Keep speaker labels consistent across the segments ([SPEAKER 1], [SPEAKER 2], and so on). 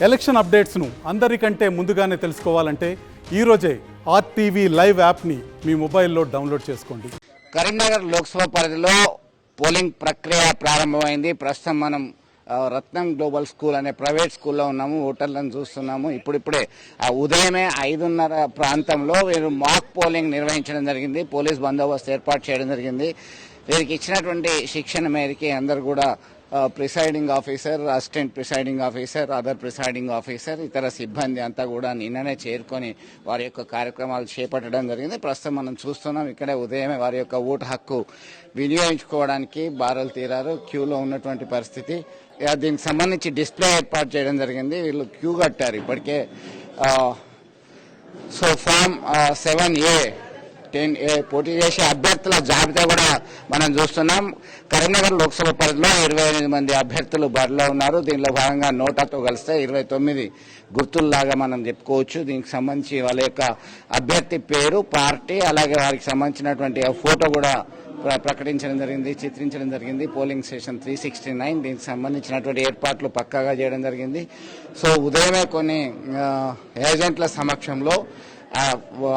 [SPEAKER 1] Election అప్డేట్స్ను అందరికంటే ముందుగానే తెలుసుకోవాలంటే ఈరోజే ఆర్టీవీ లైవ్ యాప్ని మీ మొబైల్లో డౌన్లోడ్ చేసుకోండి.
[SPEAKER 2] కరీంనగర్ లోక్సభ పరిధిలో పోలింగ్ ప్రక్రియ ప్రారంభమైంది. ప్రస్తుతం మనం రత్నం గ్లోబల్ స్కూల్ అనే ప్రైవేట్ స్కూల్లో ఉన్నాము. ఓటర్లను చూస్తున్నాము. ఇప్పుడిప్పుడే ఉదయమే 5:30 ప్రాంతంలో వీరు మాక్ పోలింగ్ నిర్వహించడం జరిగింది. పోలీస్ బందోబస్తు ఏర్పాటు చేయడం జరిగింది. వీరికి ఇచ్చినటువంటి శిక్షణ మేరకి అందరు కూడా presiding officer, assistant presiding officer, other presiding officer, ఇతర సిబ్బంది అంతా కూడా నిన్ననే చేరుకొని వారి యొక్క కార్యక్రమాలు చేపట్టడం జరిగింది. ప్రస్తుతం మనం చూస్తున్నాం ఇక్కడే ఉదయమే వారి యొక్క ఓటు హక్కు వినియోగించుకోవడానికి బారులు తీరారు. క్యూలో ఉన్నటువంటి పరిస్థితి. దీనికి సంబంధించి డిస్ప్లే ఏర్పాటు చేయడం జరిగింది. వీళ్ళు క్యూ కట్టారు ఇప్పటికే. సో ఫామ్ 7A 10A పోటీ చేసే అభ్యర్థుల జాబితా కూడా మనం చూస్తున్నాం. కరీంనగర్ లోక్సభ పరిధిలో 28 మంది అభ్యర్థులు బరిలో ఉన్నారు. దీనిలో భాగంగా నోటాతో కలిస్తే 29 గుర్తుల్లాగా మనం చెప్పుకోవచ్చు. దీనికి సంబంధించి వాళ్ళ యొక్క అభ్యర్థి పేరు, పార్టీ, అలాగే వారికి సంబంధించినటువంటి ఫోటో కూడా ప్రకటించడం జరిగింది, చిత్రించడం జరిగింది. పోలింగ్ స్టేషన్ 369 దీనికి సంబంధించినటువంటి ఏర్పాట్లు పక్కాగా చేయడం జరిగింది. సో ఉదయమే కొన్ని ఏజెంట్ల సమక్షంలో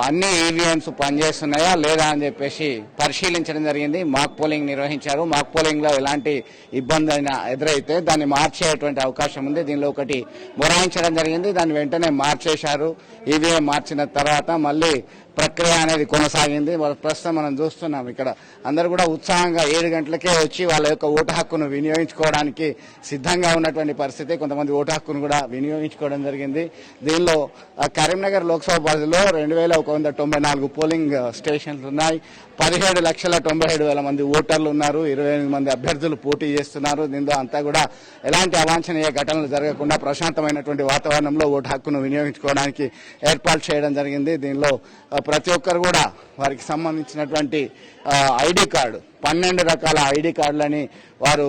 [SPEAKER 2] అన్ని ఈవీఎంస్ పనిచేస్తున్నాయా లేదా అని చెప్పేసి పరిశీలించడం జరిగింది. మాక్ పోలింగ్ నిర్వహించారు. మాక్ పోలింగ్ లో ఎలాంటి ఇబ్బంది అయినా ఎదురైతే దాన్ని మార్చేటువంటి అవకాశం ఉంది. దీనిలో ఒకటి మొరాయించడం జరిగింది. దాన్ని వెంటనే మార్చేశారు. ఈవీఎం మార్చిన తర్వాత మళ్ళీ ప్రక్రియ అనేది కొనసాగింది. ప్రస్తుతం మనం చూస్తున్నాం ఇక్కడ అందరూ కూడా ఉత్సాహంగా 7 గంటలకే వచ్చి వాళ్ళ యొక్క ఓటు హక్కును వినియోగించుకోవడానికి సిద్ధంగా ఉన్నటువంటి పరిస్థితి. కొంతమంది ఓటు హక్కును కూడా వినియోగించుకోవడం జరిగింది. దీనిలో కరీంనగర్ లోక్సభ పరిధిలో 2194 పోలింగ్ స్టేషన్లు ఉన్నాయి. 17,97,000 మంది ఓటర్లు ఉన్నారు. 28 మంది అభ్యర్థులు పోటీ చేస్తున్నారు. దీంతో అంతా కూడా ఎలాంటి అవాంఛనీయ ఘటనలు జరగకుండా ప్రశాంతమైనటువంటి వాతావరణంలో ఓటు హక్కును వినియోగించుకోవడానికి ఏర్పాటు చేయడం జరిగింది. దీనిలో ప్రతి ఒక్కరు కూడా వారికి సంబంధించినటువంటి ఐడి కార్డు, 12 రకాల ఐడి కార్డులని వారు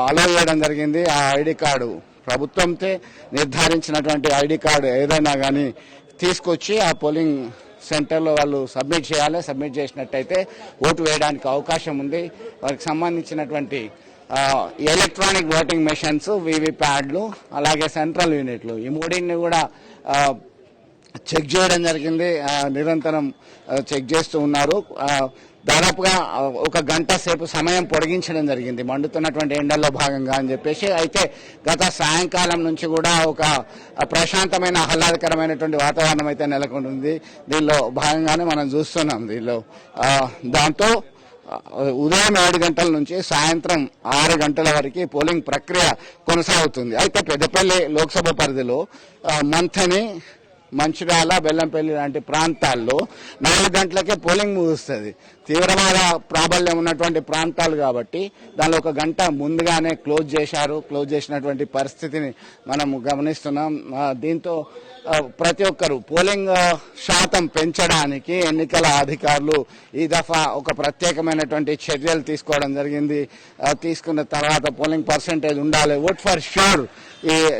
[SPEAKER 2] అలో చేయడం జరిగింది. ఆ ఐడి కార్డు ప్రభుత్వంతో నిర్ధారించినటువంటి ఐడి కార్డు ఏదైనా కానీ తీసుకొచ్చి ఆ పోలింగ్ సెంటర్లో వాళ్ళు సబ్మిట్ చేయాలి. సబ్మిట్ చేసినట్టయితే ఓటు వేయడానికి అవకాశం ఉంది. వారికి సంబంధించినటువంటి ఎలక్ట్రానిక్ ఓటింగ్ మెషిన్స్, వీవీప్యాడ్లు, అలాగే సెంట్రల్ యూనిట్లు, ఈ మూడింటిని కూడా చెక్ చేయడం జరిగింది. నిరంతరం చెక్ చేస్తూ ఉన్నారు. దాదాపుగా 1 గంట సేపు సమయం పొడిగించడం జరిగింది మండుతున్నటువంటి ఎండల్లో భాగంగా అని చెప్పేసి. అయితే గత సాయంకాలం నుంచి కూడా ఒక ప్రశాంతమైన ఆహ్లాదకరమైనటువంటి వాతావరణం అయితే నెలకొంది. దీనిలో భాగంగానే మనం చూస్తున్నాం. దాంతో ఉదయం 7 గంటల నుంచి సాయంత్రం 6 గంటల వరకు పోలింగ్ ప్రక్రియ కొనసాగుతుంది. అయితే పెద్దపల్లి లోక్సభ పరిధిలో మంథని, మంచిర్యాల, బెల్లంపల్లి లాంటి ప్రాంతాల్లో 4 గంటలకే పోలింగ్ ముగుస్తుంది. తీవ్రమైన ప్రాబల్యం ఉన్నటువంటి ప్రాంతాలు కాబట్టి దానిలో 1 గంట ముందుగానే క్లోజ్ చేశారు. క్లోజ్ చేసినటువంటి పరిస్థితిని మనం గమనిస్తున్నాం. దీంతో ప్రతి ఒక్కరు పోలింగ్ శాతం పెంచడానికి ఎన్నికల అధికారులు ఈ దఫా ఒక ప్రత్యేకమైనటువంటి చర్యలు తీసుకోవడం జరిగింది. తీసుకున్న తర్వాత పోలింగ్ పర్సెంటేజ్ ఉండాలి, ఓట్ ఫర్ ష్యూర్,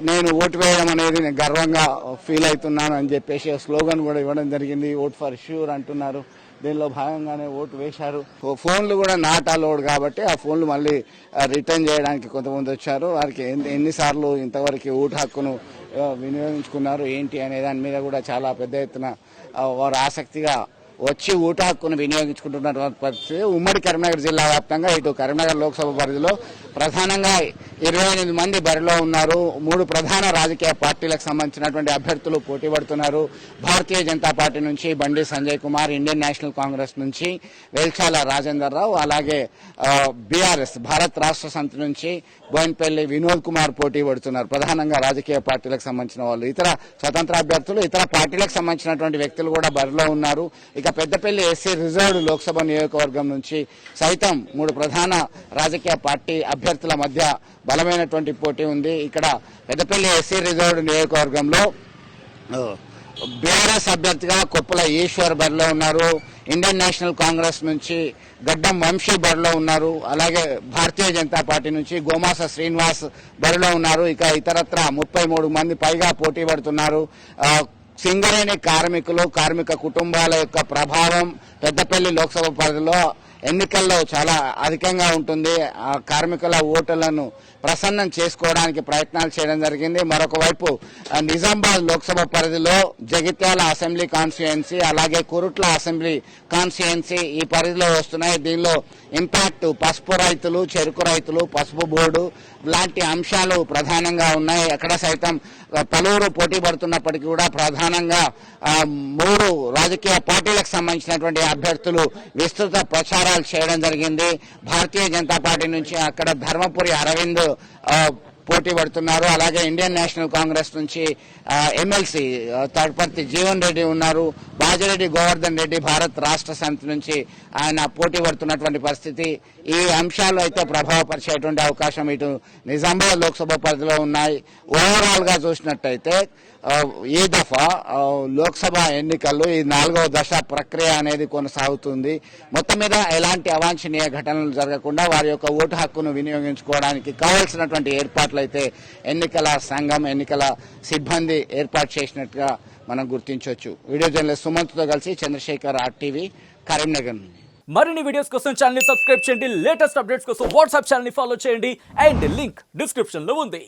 [SPEAKER 2] నేను ఓటు వేయడం అనేది నేను గర్వంగా ఫీల్ అవుతున్నాను అని చెప్పేసి స్లోగన్ కూడా ఇవ్వడం జరిగింది. ఓట్ ఫర్ ష్యూర్ అంటున్నారు. దీనిలో భాగంగానే ఓటు వేశారు. ఫోన్లు కూడా నాట్ అలౌడ్ కాబట్టి ఆ ఫోన్లు మళ్ళీ రిటర్న్ చేయడానికి కొంతమంది వచ్చారు. వారికి ఎన్నిసార్లు ఇంతవరకు ఓటు హక్కును వినియోగించుకున్నారు ఏంటి అనే దాని మీద కూడా చాలా పెద్ద ఎత్తున వారు ఆసక్తిగా వచ్చి ఓటు హక్కును వినియోగించుకుంటున్నటువంటి పరిస్థితి. ఉమ్మడి కరీంనగర్ జిల్లా వ్యాప్తంగా ఇటు కరీంనగర్ లోక్సభ పరిధిలో ప్రధానంగా 28 మంది బరిలో ఉన్నారు. 3 ప్రధాన రాజకీయ పార్టీలకు సంబంధించినటువంటి అభ్యర్థులు పోటీ పడుతున్నారు. భారతీయ జనతా పార్టీ నుంచి బండి సంజయ్ కుమార్, ఇండియన్ నేషనల్ కాంగ్రెస్ నుంచి వేల్చాల రాజేందర్ రావు, అలాగే బీఆర్ఎస్ భారత్ రాష్ట్ర సమితి నుంచి బోయిన్పల్లి వినోద్ కుమార్ పోటీ పడుతున్నారు. ప్రధానంగా రాజకీయ పార్టీలకు సంబంధించిన వాళ్ళు. ఇతర స్వతంత్ర అభ్యర్థులు, ఇతర పార్టీలకు సంబంధించినటువంటి వ్యక్తులు కూడా బరిలో ఉన్నారు. ఇక పెద్దపల్లి ఎస్సీ రిజర్వ్డ్ లోక్సభ నియోజకవర్గం నుంచి సైతం 3 ప్రధాన రాజకీయ పార్టీ అభ్యర్థుల మధ్య బలమైనటువంటి పోటీ ఉంది. ఇక్కడ పెద్దపల్లి ఎస్సీ రిజర్వ్డ్ నియోజకవర్గంలో బీఆర్ఎస్ అభ్యర్థిగా కొప్పుల ఈశ్వర్ బరిలో ఉన్నారు. ఇండియన్ నేషనల్ కాంగ్రెస్ నుంచి గడ్డం వంశీ బరిలో ఉన్నారు. అలాగే భారతీయ జనతా పార్టీ నుంచి గోమాస శ్రీనివాస్ బరిలో ఉన్నారు. ఇక ఇతరత్ర 33 మంది పైగా పోటీ పడుతున్నారు. సింగరేణి కార్మికులు, కార్మిక కుటుంబాల యొక్క ప్రభావం పెద్దపల్లి లోక్సభ పరిధిలో ఎన్నికల్లో చాలా అధికంగా ఉంటుంది. ఆ కార్మికుల ఓట్లను ప్రసన్నం చేసుకోవడానికి ప్రయత్నాలు చేయడం జరిగింది. మరొక వైపు నిజామాబాద్ లోక్సభ పరిధిలో జగిత్యాల అసెంబ్లీ కాన్స్టిట్యుయెన్సీ అలాగే కురుట్ల అసెంబ్లీ కాన్స్టిట్యుయెన్సీ ఈ పరిధిలో వస్తున్నాయి. దీనిలో ఇంపాక్ట్ పసుపు రైతులు, చెరుకు రైతులు, పసుపు బోర్డు లాంటి అంశాలు ప్రధానంగా ఉన్నాయి. ఎక్కడ సైతం పలువురు పోటీ పడుతున్నప్పటికీ కూడా ప్రధానంగా 3 రాజకీయ పార్టీలకు సంబంధించినటువంటి అభ్యర్థులు విస్తృత ప్రచారాలు చేయడం జరిగింది. భారతీయ జనతా పార్టీ నుంచి అక్కడ ధర్మపురి అరవింద్ పోటీ పడుతున్నారు. అలాగే ఇండియన్ నేషనల్ కాంగ్రెస్ నుంచి ఎమ్మెల్సీ తాడిపర్తి జీవన్ రెడ్డి ఉన్నారు. బాజిరెడ్డి గోవర్ధన్ రెడ్డి భారత్ రాష్ట్ర సమితి నుంచి ఆయన పోటీ పడుతున్నటువంటి పరిస్థితి. ఈ అంశాలు అయితే ప్రభావపరిచేటువంటి అవకాశం ఇటు నిజామాబాద్ లోక్సభ పరిధిలో ఉన్నాయి. ఓవరాల్ గా చూసినట్టయితే ఈ దఫా లోక్సభ ఎన్నికల్లో ఈ 4వ దశ ప్రక్రియ అనేది కొనసాగుతుంది. మొత్తం మీద ఎలాంటి అవాంఛనీయ ఘటనలు జరగకుండా వారి యొక్క ఓటు హక్కును వినియోగించుకోవడానికి కావాల్సినటువంటి ఏర్పాట్లు అయితే ఎన్నికల సంఘం, ఎన్నికల సిబ్బంది ఏర్పాటు చేసినట్టుగా మనం గుర్తించవచ్చు. వీడియో జర్నలిస్ట్ సుమంత్తో కలిసి చంద్రశేఖర్, RTV, కరీంనగర్.
[SPEAKER 3] మరిన్ని వీడియోస్ కోసం ఛానల్ ని సబ్స్క్రైబ్ చేయండి. లేటెస్ట్ అప్డేట్స్ కోసం వాట్సాప్ ఛానల్ ని ఫాలో చేయండి. అండ్ లింక్ డిస్క్రిప్షన్ లో ఉంది.